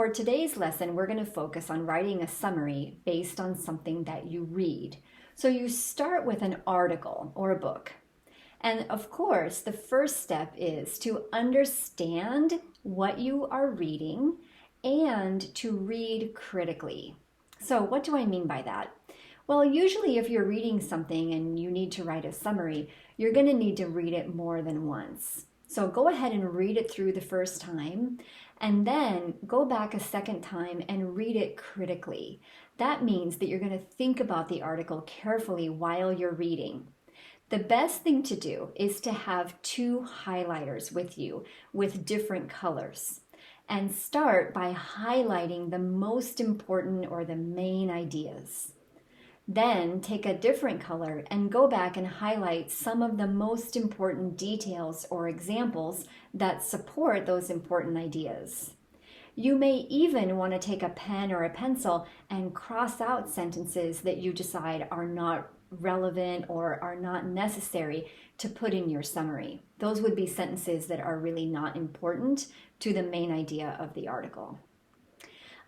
For today's lesson, we're going to focus on writing a summary based on something that you read. So you start with an article or a book. And of course, the first step is to understand what you are reading and to read critically. So what do I mean by that? Well, usually if you're reading something and you need to write a summary, you're going to need to read it more than once. So go ahead and read it through the first time and then go back a second time and read it critically. That means that you're going to think about the article carefully while you're reading. The best thing to do is to have two highlighters with you with different colors and start by highlighting the most important or the main ideas. Then take a different color and go back and highlight some of the most important details or examples that support those important ideas. You may even want to take a pen or a pencil and cross out sentences that you decide are not relevant or are not necessary to put in your summary. Those would be sentences that are really not important to the main idea of the article.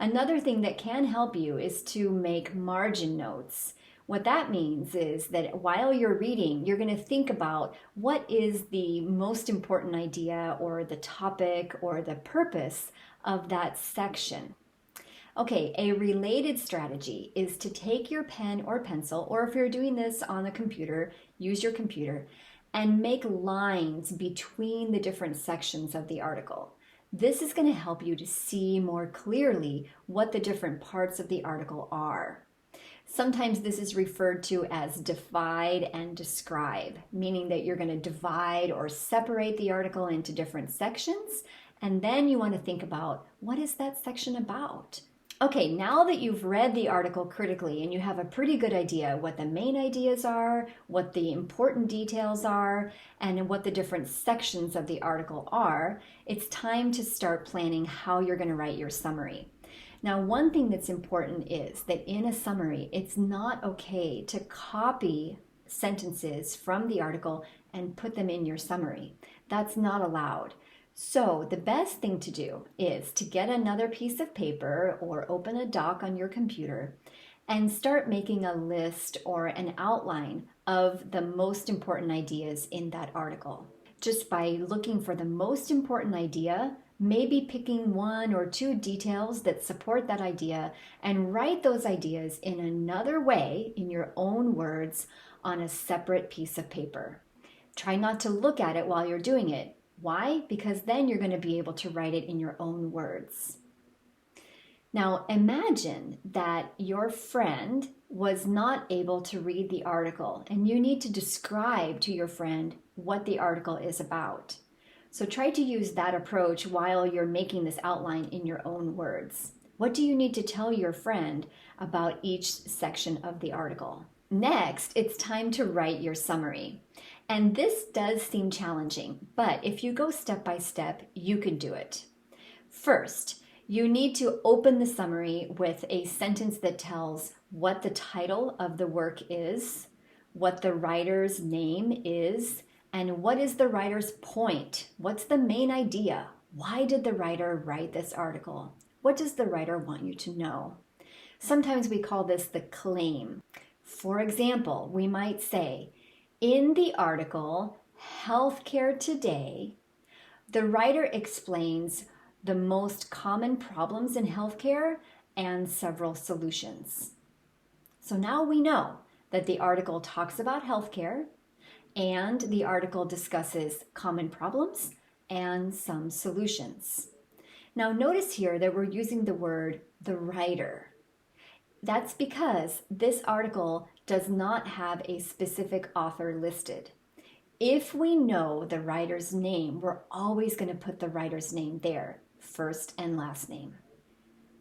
Another thing that can help you is to make margin notes. What that means is that while you're reading, you're going to think about what is the most important idea or the topic or the purpose of that section. Okay, a related strategy is to take your pen or pencil, or if you're doing this on a computer, use your computer, and make lines between the different sections of the article. This is going to help you to see more clearly what the different parts of the article are. Sometimes this is referred to as divide and describe, meaning that you're going to divide or separate the article into different sections, and then you want to think about what is that section about? Okay, now that you've read the article critically and you have a pretty good idea what the main ideas are, what the important details are, and what the different sections of the article are, it's time to start planning how you're going to write your summary. Now, one thing that's important is that in a summary, it's not okay to copy sentences from the article and put them in your summary. That's not allowed. So the best thing to do is to get another piece of paper or open a doc on your computer and start making a list or an outline of the most important ideas in that article. Just by looking for the most important idea, maybe picking one or two details that support that idea and write those ideas in another way in your own words on a separate piece of paper. Try not to look at it while you're doing it. Why? Because then you're going to be able to write it in your own words. Now imagine that your friend was not able to read the article and you need to describe to your friend what the article is about. So try to use that approach while you're making this outline in your own words. What do you need to tell your friend about each section of the article? Next, it's time to write your summary. And this does seem challenging, but if you go step by step, you can do it. First, you need to open the summary with a sentence that tells what the title of the work is, what the writer's name is, and what is the writer's point? What's the main idea? Why did the writer write this article? What does the writer want you to know? Sometimes we call this the claim. For example, we might say, in the article, Healthcare Today, the writer explains the most common problems in healthcare and several solutions. So now we know that the article talks about healthcare and the article discusses common problems and some solutions. Now notice here that we're using the word the writer. That's because this article does not have a specific author listed. If we know the writer's name, we're always going to put the writer's name there, first and last name.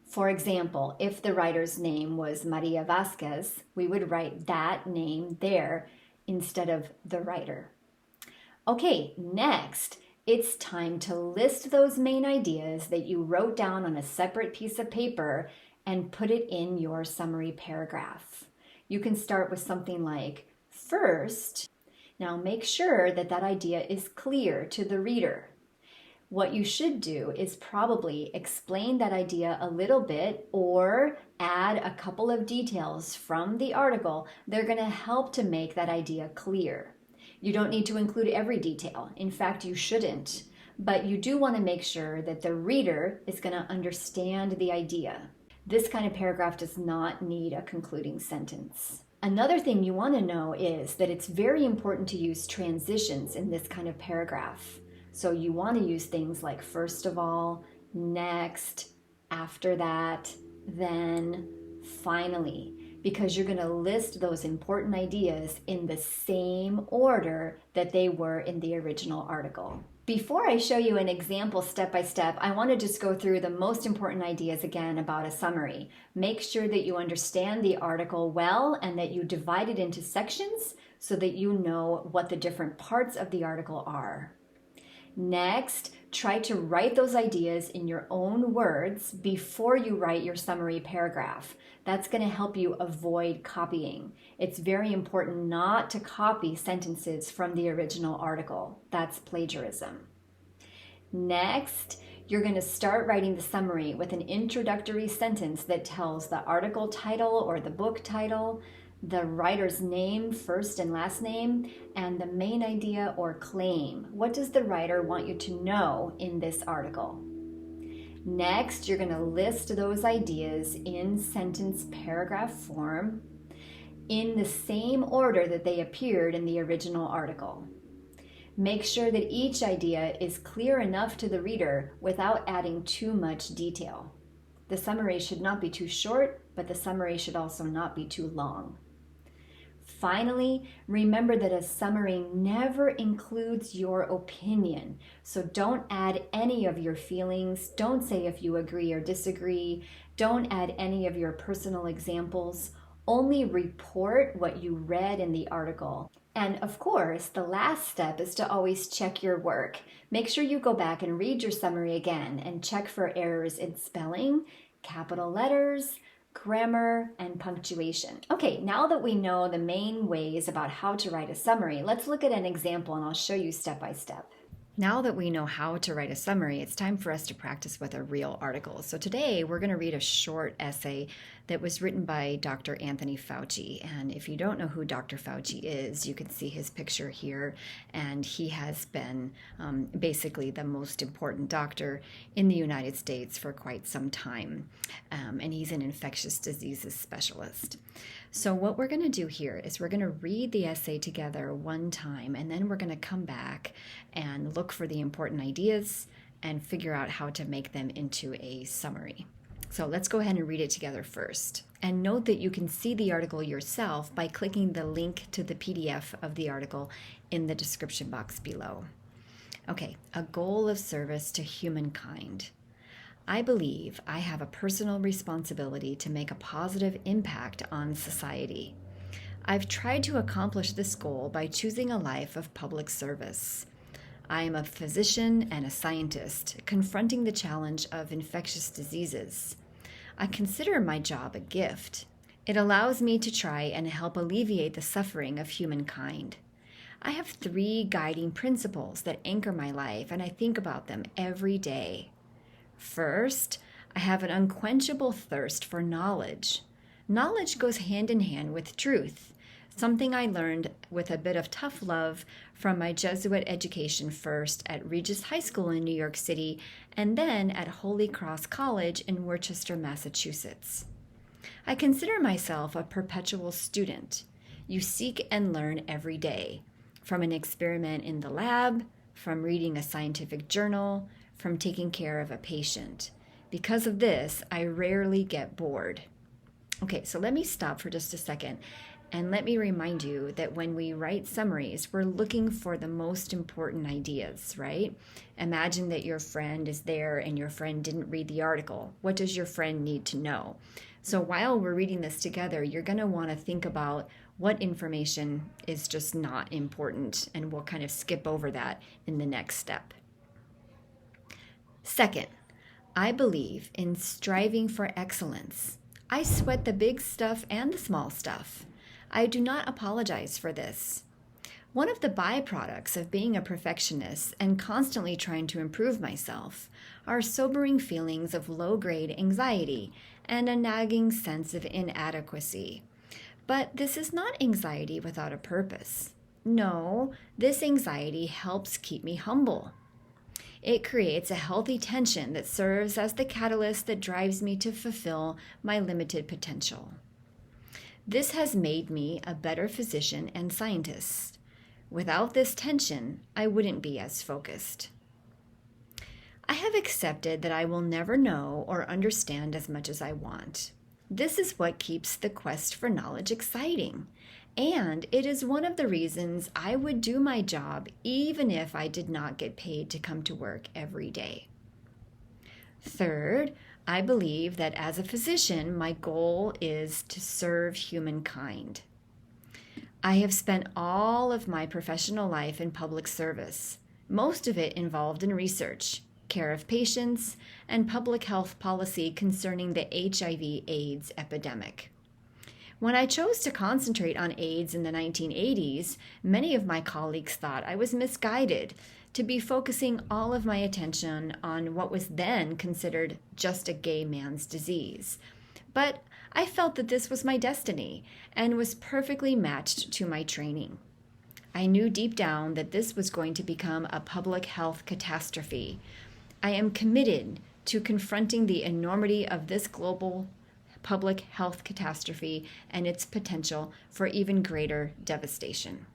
For example, if the writer's name was Maria Vasquez, we would write that name there instead of the writer. Okay, next, it's time to list those main ideas that you wrote down on a separate piece of paper and put it in your summary paragraph. You can start with something like, first, now make sure that that idea is clear to the reader. What you should do is probably explain that idea a little bit or add a couple of details from the article. They're going to help to make that idea clear. You don't need to include every detail. In fact, you shouldn't. But you do want to make sure that the reader is going to understand the idea. This kind of paragraph does not need a concluding sentence. Another thing you want to know is that it's very important to use transitions in this kind of paragraph. So you want to use things like first of all, next, after that, then, finally, because you're going to list those important ideas in the same order that they were in the original article. Before I show you an example step by step, I want to just go through the most important ideas again about a summary. Make sure that you understand the article well and that you divide it into sections so that you know what the different parts of the article are. Next, try to write those ideas in your own words before you write your summary paragraph. That's going to help you avoid copying. It's very important not to copy sentences from the original article. That's plagiarism. Next, you're going to start writing the summary with an introductory sentence that tells the article title or the book title, the writer's name, first and last name, and the main idea or claim. What does the writer want you to know in this article? Next, you're going to list those ideas in sentence paragraph form in the same order that they appeared in the original article. Make sure that each idea is clear enough to the reader without adding too much detail. The summary should not be too short, but the summary should also not be too long. Finally, remember that a summary never includes your opinion. So don't add any of your feelings. Don't say if you agree or disagree. Don't add any of your personal examples. Only report what you read in the article. And of course, the last step is to always check your work. Make sure you go back and read your summary again and check for errors in spelling, capital letters, grammar, and punctuation. Okay, now that we know the main ways about how to write a summary, let's look at an example and I'll show you step by step. Now that we know how to write a summary, it's time for us to practice with a real article. So today we're going to read a short essay that was written by Dr. Anthony Fauci. And if you don't know who Dr. Fauci is, you can see his picture here. And he has been basically the most important doctor in the United States for quite some time. And he's an infectious diseases specialist. So what we're going to do here is we're going to read the essay together one time, and then we're going to come back and look for the important ideas and figure out how to make them into a summary. So let's go ahead and read it together first. And note that you can see the article yourself by clicking the link to the PDF of the article in the description box below. Okay, a goal of service to humankind. I believe I have a personal responsibility to make a positive impact on society. I've tried to accomplish this goal by choosing a life of public service. I am a physician and a scientist confronting the challenge of infectious diseases. I consider my job a gift. It allows me to try and help alleviate the suffering of humankind. I have 3 guiding principles that anchor my life, and I think about them every day. First, I have an unquenchable thirst for knowledge. Knowledge goes hand in hand with truth, something I learned with a bit of tough love from my Jesuit education, first at Regis High School in New York City and then at Holy Cross College in Worcester, Massachusetts. I consider myself a perpetual student. You seek and learn every day, from an experiment in the lab, from reading a scientific journal, from taking care of a patient. Because of this, I rarely get bored. Okay, so let me stop for just a second and let me remind you that when we write summaries, we're looking for the most important ideas, right? Imagine that your friend is there and your friend didn't read the article. What does your friend need to know? So while we're reading this together, you're going to want to think about what information is just not important, and we'll kind of skip over that in the next step. Second, I believe in striving for excellence. I sweat the big stuff and the small stuff. I do not apologize for this. One of the byproducts of being a perfectionist and constantly trying to improve myself are sobering feelings of low-grade anxiety and a nagging sense of inadequacy. But this is not anxiety without a purpose. No, this anxiety helps keep me humble. It creates a healthy tension that serves as the catalyst that drives me to fulfill my limited potential. This has made me a better physician and scientist. Without this tension, I wouldn't be as focused. I have accepted that I will never know or understand as much as I want. This is what keeps the quest for knowledge exciting, and it is one of the reasons I would do my job even if I did not get paid to come to work every day. Third, I believe that as a physician, my goal is to serve humankind. I have spent all of my professional life in public service, most of it involved in research, care of patients, and public health policy concerning the HIV/AIDS epidemic. When I chose to concentrate on AIDS in the 1980s, many of my colleagues thought I was misguided to be focusing all of my attention on what was then considered just a gay man's disease. But I felt that this was my destiny and was perfectly matched to my training. I knew deep down that this was going to become a public health catastrophe. I am committed to confronting the enormity of this global public health catastrophe and its potential for even greater devastation.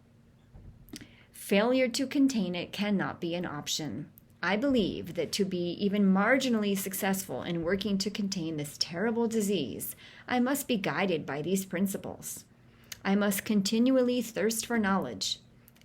Failure to contain it cannot be an option. I believe that to be even marginally successful in working to contain this terrible disease, I must be guided by these principles. I must continually thirst for knowledge,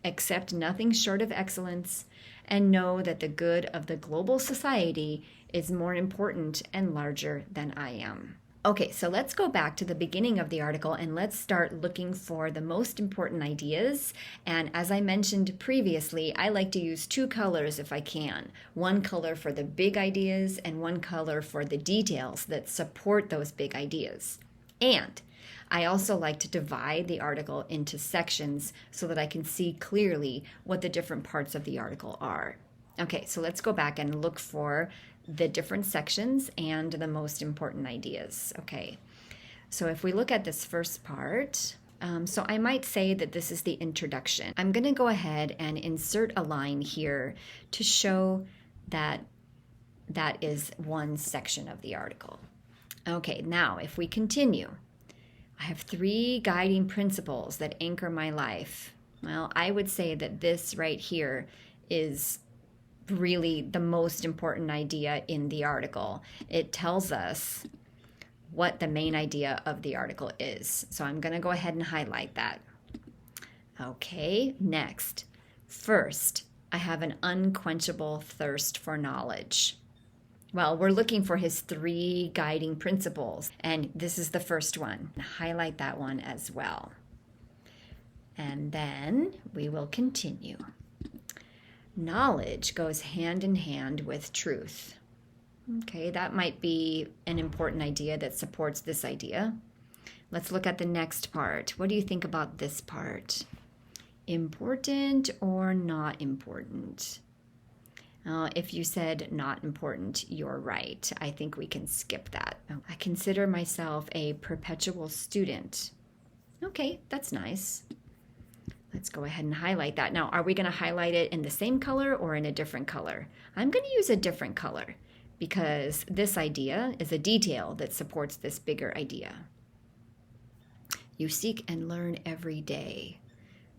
accept nothing short of excellence, and know that the good of the global society is more important and larger than I am. Okay, so let's go back to the beginning of the article and let's start looking for the most important ideas. And as I mentioned previously, I like to use two colors if I can. One color for the big ideas and one color for the details that support those big ideas. And I also like to divide the article into sections so that I can see clearly what the different parts of the article are. Okay, so let's go back and look for the different sections and the most important ideas. Okay, so if we look at this first part, so I might say that this is the introduction. I'm going to go ahead and insert a line here to show that that is one section of the article. Okay, now if we continue, I have 3 guiding principles that anchor my life. Well, I would say that this right here is really the most important idea in the article. It tells us what the main idea of the article is. So I'm going to go ahead and highlight that. Okay, next. First, I have an unquenchable thirst for knowledge. Well, we're looking for his 3 guiding principles, and this is the first one. Highlight that one as well. And then we will continue. Knowledge goes hand in hand with truth. Okay, that might be an important idea that supports this idea. Let's look at the next part. What do you think about this part? Important or not important? If you said not important, you're right. I think we can skip that. I consider myself a perpetual student. Okay, that's nice. Let's go ahead and highlight that. Now, are we going to highlight it in the same color or in a different color? I'm going to use a different color because this idea is a detail that supports this bigger idea. You seek and learn every day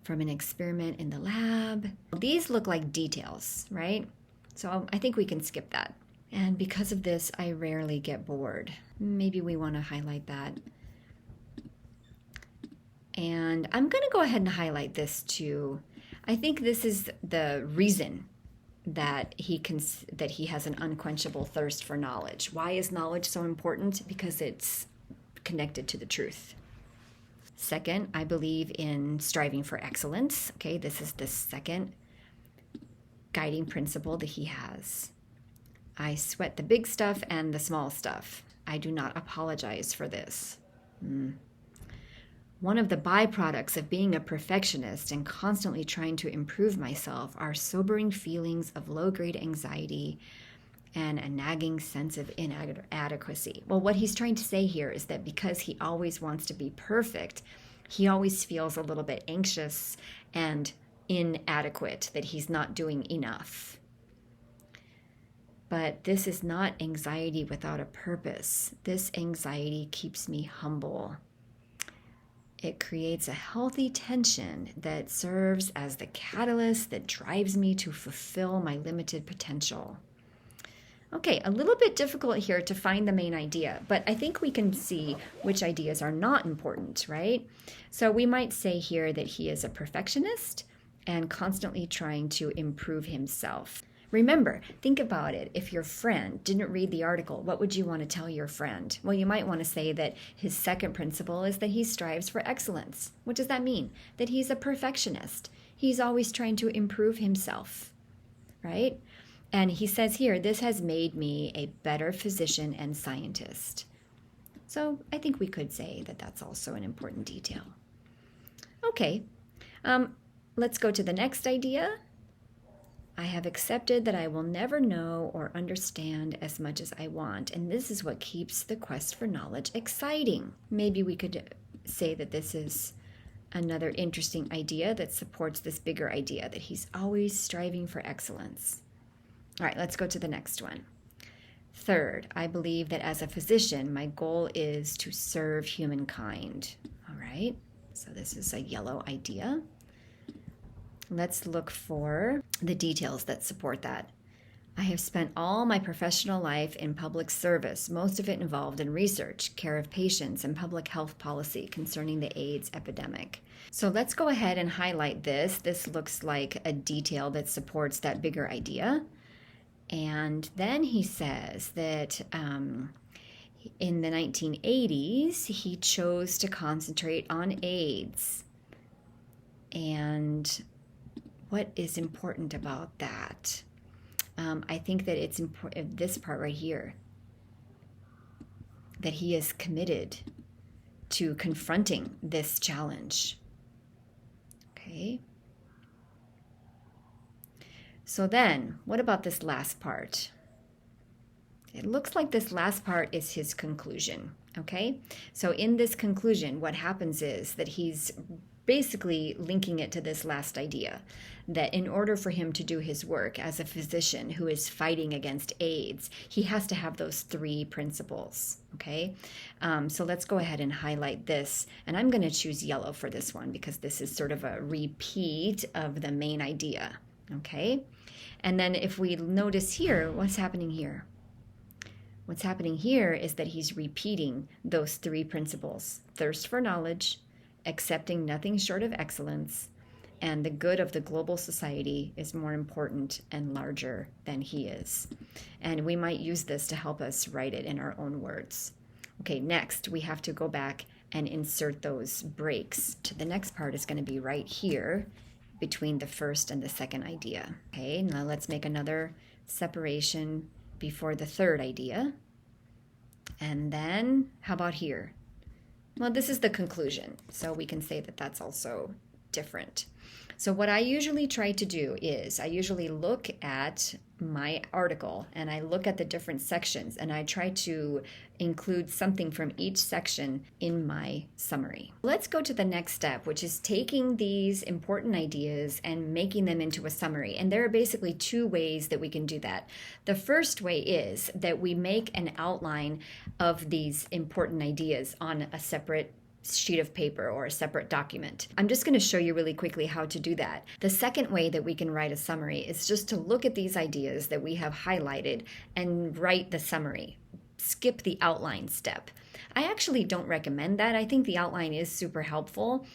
from an experiment in the lab. These look like details, right? So I think we can skip that. And because of this, I rarely get bored. Maybe we want to highlight that. And I'm going to go ahead and highlight this too. I think this is the reason that he has an unquenchable thirst for knowledge. Why is knowledge so important? Because it's connected to the truth. Second, I believe in striving for excellence. Okay, this is the second guiding principle that he has. I sweat the big stuff and the small stuff. I do not apologize for this. One of the byproducts of being a perfectionist and constantly trying to improve myself are sobering feelings of low-grade anxiety and a nagging sense of inadequacy. Well, what he's trying to say here is that because he always wants to be perfect, he always feels a little bit anxious and inadequate, that he's not doing enough. But this is not anxiety without a purpose. This anxiety keeps me humble. It creates a healthy tension that serves as the catalyst that drives me to fulfill my limited potential. Okay, a little bit difficult here to find the main idea, but I think we can see which ideas are not important, right? So we might say here that he is a perfectionist and constantly trying to improve himself. Remember, think about it. If your friend didn't read the article, what would you want to tell your friend? Well, you might want to say that his second principle is that he strives for excellence. What does that mean? That he's a perfectionist. He's always trying to improve himself, right? And he says here, this has made me a better physician and scientist. So I think we could say that that's also an important detail. Okay, let's go to the next idea. I have accepted that I will never know or understand as much as I want, and this is what keeps the quest for knowledge exciting. Maybe we could say that this is another interesting idea that supports this bigger idea, that he's always striving for excellence. All right, let's go to the next one. Third, I believe that as a physician, my goal is to serve humankind. All right, so this is a yellow idea. Let's look for the details that support that. I have spent all my professional life in public service, most of it involved in research, care of patients, and public health policy concerning the AIDS epidemic. So let's go ahead and highlight this. This looks like a detail that supports that bigger idea. And then he says that in the 1980s, he chose to concentrate on AIDS. And what is important about that? I think that it's important, this part right here, that he is committed to confronting this challenge. Okay. So then, what about this last part? It looks like this last part is his conclusion. Okay. So in this conclusion, what happens is that he's basically linking it to this last idea, that in order for him to do his work as a physician who is fighting against AIDS, he has to have those three principles, okay? So let's go ahead and highlight this, and I'm going to choose yellow for this one because this is sort of a repeat of the main idea, okay? And then if we notice here, what's happening here? What's happening here is that he's repeating those three principles: thirst for knowledge, accepting nothing short of excellence, and the good of the global society is more important and larger than he is. And we might use this to help us write it in our own words. Okay, next we have to go back and insert those breaks. The next part is going to be right here between the first and the second idea. Okay, now let's make another separation before the third idea. And then how about here? Well, this is the conclusion, so we can say that that's also different. So what I usually try to do is I usually look at my article and I look at the different sections and I try to include something from each section in my summary. Let's go to the next step, which is taking these important ideas and making them into a summary. And there are basically two ways that we can do that. The first way is that we make an outline of these important ideas on a separate sheet of paper or a separate document. I'm just going to show you really quickly how to do that. The second way that we can write a summary is just to look at these ideas that we have highlighted and write the summary. Skip the outline step. I actually don't recommend that. I think the outline is super helpful,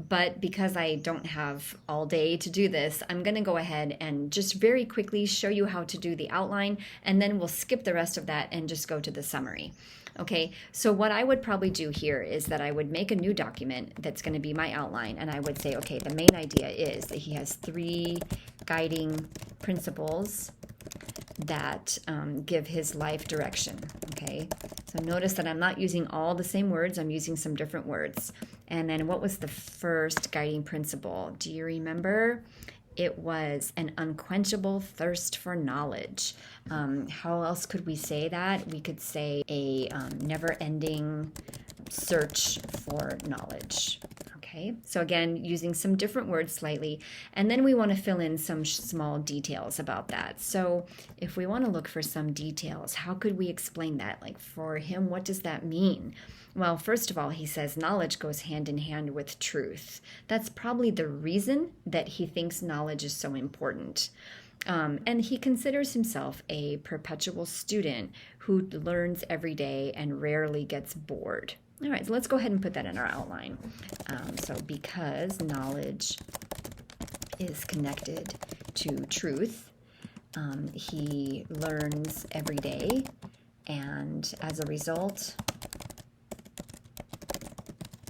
but because I don't have all day to do this, I'm going to go ahead and just very quickly show you how to do the outline, and then we'll skip the rest of that and just go to the summary. Okay, so what I would probably do here is that I would make a new document that's going to be my outline, and I would say, okay, the main idea is that he has three guiding principles that give his life direction. Okay, so notice that I'm not using all the same words, I'm using some different words. And then what was the first guiding principle? Do you remember? It was an unquenchable thirst for knowledge. How else could we say that? We could say a never-ending search for knowledge. Okay, so again, using some different words slightly, and then we want to fill in some small details about that. So if we want to look for some details, how could we explain that? Like for him, what does that mean? Well, first of all, he says knowledge goes hand in hand with truth. That's probably the reason that he thinks knowledge is so important. And he considers himself a perpetual student who learns every day and rarely gets bored. All right, so let's go ahead and put that in our outline. So because knowledge is connected to truth, he learns every day, and as a result,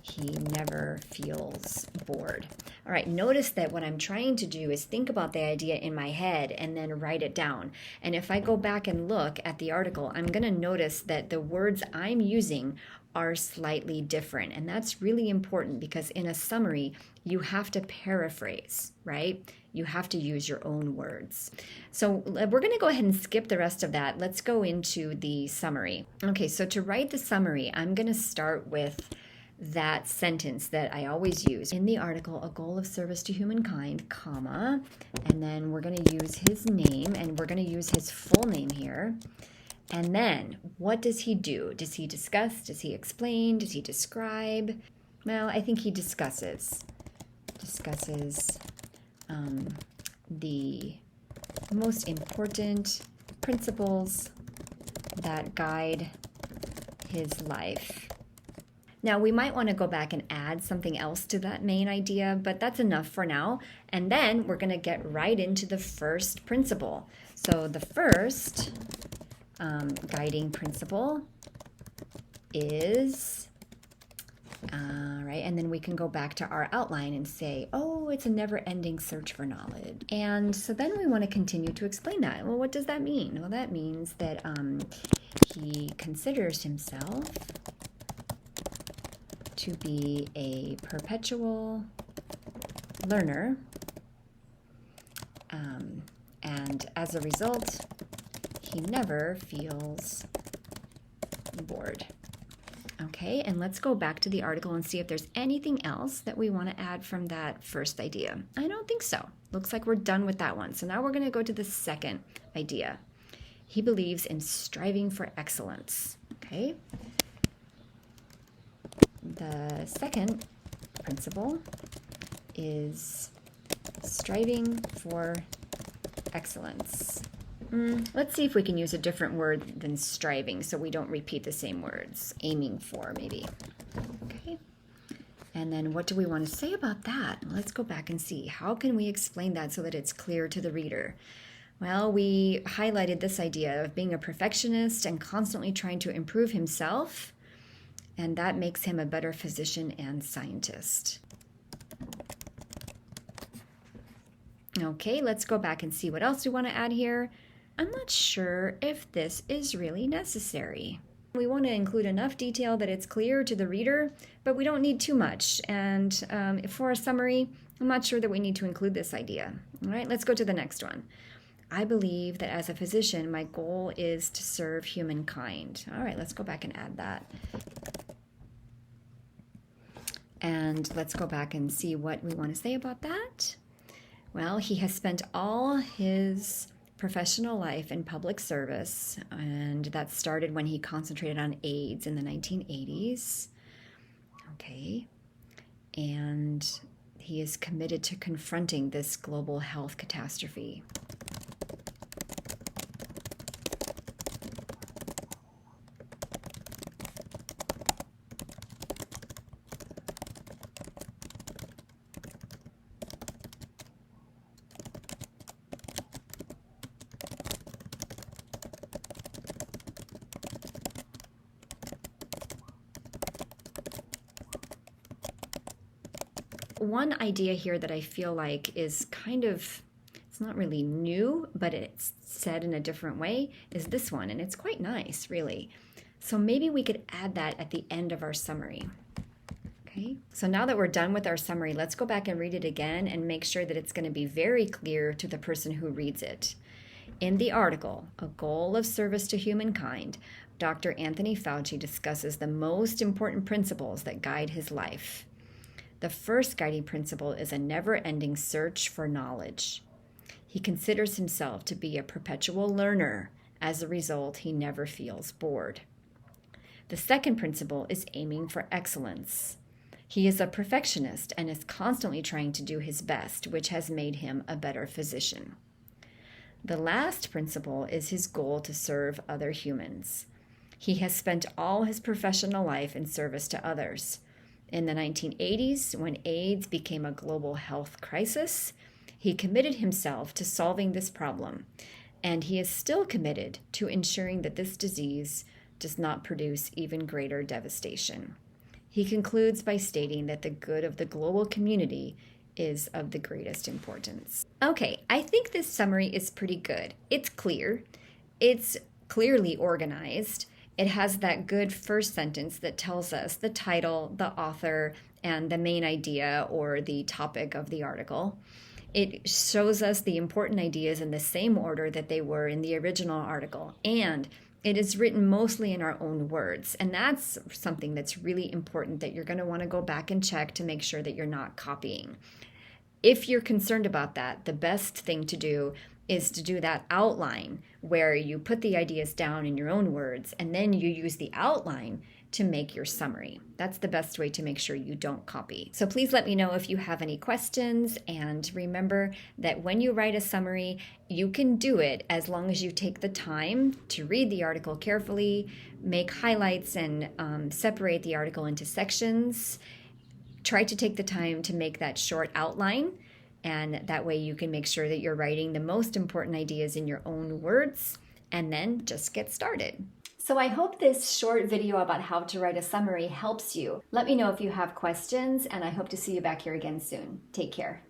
he never feels bored. All right, notice that what I'm trying to do is think about the idea in my head and then write it down. And if I go back and look at the article, I'm going to notice that the words I'm using are slightly different. And that's really important because in a summary, you have to paraphrase, right? You have to use your own words. So we're going to go ahead and skip the rest of that. Let's go into the summary. Okay, so to write the summary, I'm going to start with that sentence that I always use in the article, a goal of service to humankind, comma, and then we're going to use his name, and we're going to use his full name here. And then what does he do? Does he discuss? Does he explain? Does he describe? Well, I think he discusses the most important principles that guide his life. Now, we might want to go back and add something else to that main idea, but that's enough for now. And then we're going to get right into the first principle. So the first guiding principle is, right, and then we can go back to our outline and say, oh, it's a never-ending search for knowledge. And so then we want to continue to explain that. Well, what does that mean? Well, that means that he considers himself to be a perpetual learner, and as a result, he never feels bored. Okay, and let's go back to the article and see if there's anything else that we want to add from that first idea. I don't think so. Looks like we're done with that one. So now we're going to go to the second idea. He believes in striving for excellence. Okay. The second principle is striving for excellence. Let's see if we can use a different word than striving so we don't repeat the same words. Aiming for, maybe. Okay. And then what do we want to say about that? Let's go back and see. How can we explain that so that it's clear to the reader? Well, we highlighted this idea of being a perfectionist and constantly trying to improve himself, and that makes him a better physician and scientist. Okay, let's go back and see what else we want to add here. I'm not sure if this is really necessary. We want to include enough detail that it's clear to the reader, but we don't need too much. And for a summary, I'm not sure that we need to include this idea. All right, let's go to the next one. I believe that as a physician, my goal is to serve humankind. All right, let's go back and add that. And let's go back and see what we want to say about that. Well, he has spent all his professional life in public service, and that started when he concentrated on AIDS in the 1980s. Okay. And he is committed to confronting this global health catastrophe. One idea here that I feel like is kind of, it's not really new, but it's said in a different way, is this one. And it's quite nice, really. So maybe we could add that at the end of our summary. Okay, so now that we're done with our summary, let's go back and read it again and make sure that it's going to be very clear to the person who reads it. In the article, A Goal of Service to Humankind, Dr. Anthony Fauci discusses the most important principles that guide his life. The first guiding principle is a never-ending search for knowledge. He considers himself to be a perpetual learner. As a result, he never feels bored. The second principle is aiming for excellence. He is a perfectionist and is constantly trying to do his best, which has made him a better physician. The last principle is his goal to serve other humans. He has spent all his professional life in service to others. In the 1980s, when AIDS became a global health crisis, he committed himself to solving this problem, and he is still committed to ensuring that this disease does not produce even greater devastation. He concludes by stating that the good of the global community is of the greatest importance. Okay, I think this summary is pretty good. It's clear. It's clearly organized. It has that good first sentence that tells us the title, the author, and the main idea or the topic of the article. It shows us the important ideas in the same order that they were in the original article, and it is written mostly in our own words, and that's something that's really important that you're going to want to go back and check to make sure that you're not copying. If you're concerned about that, the best thing to do is to do that outline where you put the ideas down in your own words, and then you use the outline to make your summary. That's the best way to make sure you don't copy. So please let me know if you have any questions, and remember that when you write a summary, you can do it as long as you take the time to read the article carefully, make highlights, and separate the article into sections. Try to take the time to make that short outline, and that way you can make sure that you're writing the most important ideas in your own words, and then just get started. So I hope this short video about how to write a summary helps you. Let me know if you have questions, and I hope to see you back here again soon. Take care.